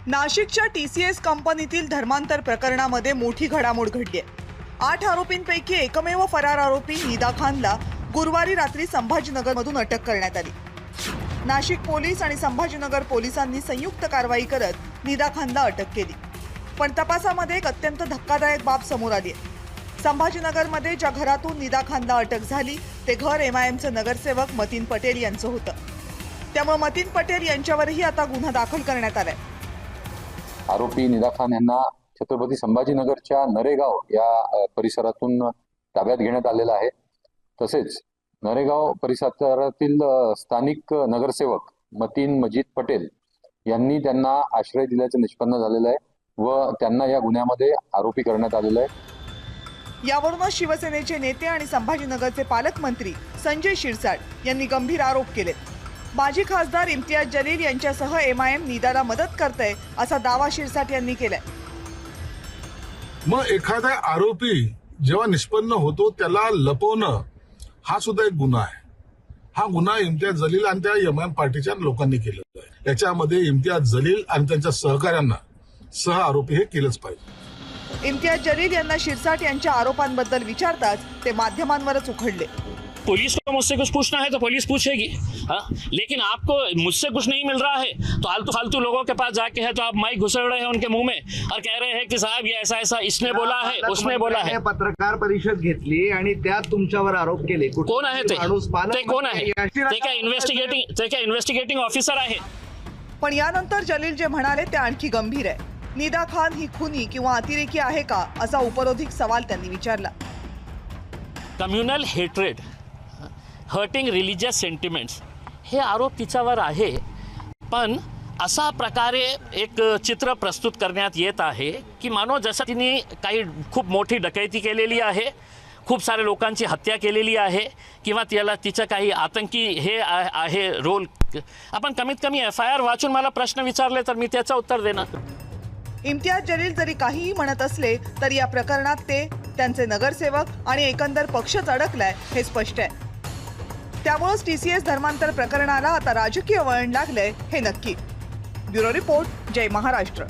नाशिकच्या TCS कंपनीतील धर्मांतर प्रकरणामध्ये मोठी घडामोड घडली आहे। 8 आरोपींपैकी एकमेव फरार आरोपी निदा खानला गुरुवारी रात्री संभाजीनगरमधून अटक करण्यात आली। नाशिक पोलीस आणि संभाजीनगर पोलिसांनी संयुक्त कारवाई करत निदा खानला अटक केली। पण तपासामध्ये एक अत्यंत धक्कादायक बाब समोर आली आहे। संभाजीनगरमध्ये ज्या घरातून निदा खानला अटक झाली ते घर MIMचे नगरसेवक मतीन पटेल यांचं होतं। त्यामुळे मतीन पटेल यांच्यावरही आता गुन्हा दाखल करण्यात आलाय। आरोपी निदा खान यांना छत्रपती संभाजीनगरच्या नरेगाव या परिसरातून ताब्यात घेण्यात आलेला आहे। तसेच नरेगाव परिसरातील स्थानिक नगरसेवक मतीन मजीद पटेल यांनी त्यांना आश्रय दिल्याचे निष्पन्न झालेलं आहे व त्यांना या गुन्ह्यामध्ये आरोपी करण्यात आलेलं आहे। यावरूनच शिवसेनेचे नेते आणि संभाजीनगरचे पालकमंत्री संजय शिरसाट यांनी गंभीर आरोप केले। माजी खासदार इम्तियाज जलील यांच्यासह MIM निदाला मदत करते असा दावा शिरसाट यांनी केलाय। मग एखादा आरोपी जेव्हा निष्पन्न होतो त्याला लपवणं हा सुद्धा एक गुन्हा आहे। हा गुन्हा इम्तियाज जलील आणि त्या MIM पार्टीच्या लोकांनी केलेला आहे। याच्यामध्ये इम्तियाज जलील आणि त्यांच्या सहकाऱ्यांना सह आरोपी हे केलंच पाहिजे। इम्तियाज जलील यांना शिरसाट यांच्या आरोपांबद्दल विचारताच ते माध्यमांवरच उखडले। पुलिस को मुझसे कुछ पूछना है तो पुलिस पूछेगी, हाँ, लेकिन आपको मुझसे कुछ नहीं मिल रहा है तो आलतू फालतू लोगों के पास जाके है तो आप माइक घुसड़ रहे हैं उनके मुंह में और कह रहे हैं कि साहब ये ऐसा ऐसा इसने बोला है उसने बोला है। पत्रकार परिषद घेतली आणि त्यात तुमच्यावर आरोप केले। कोण आहे ते कोण आहे? ते काय इन्व्हेस्टिगेटिंग ऑफिसर आहे। पण यानंतर जलील जे म्हणाले ते आणखी गंभीर आहे। निदा खान ही खुनी किंवा अतिरेकी आहे का असा उपरोधिक सवाल त्यांनी विचारला। Communal hatred, hurting religious sentiments हे आरोप तिच्यावर आहे। पण असा प्रकारे एक चित्र प्रस्तुत करण्यात येत आहे की मानो जसं तिने काही खूप मोठी डकैती केलेली आहे, खूप सारे लोकांची हत्या केलेली आहे किंवा त्याला तिचं काही आतंकी हे आहे रोल। आपण कमीत कमी FIR वाचून मला प्रश्न विचारले तर मी त्याचं उत्तर देणार। इम्तियाज जलील जरी काहीही म्हणत असले तरी या प्रकरणात ते त्यांचे नगरसेवक आणि एकंदर पक्षच अडकलाय हे स्पष्ट आहे। त्यामुळेच TCS धर्मांतर प्रकरणाला आता राजकीय वळण लागलंय हे नक्की। ब्युरो रिपोर्ट, जय महाराष्ट्र।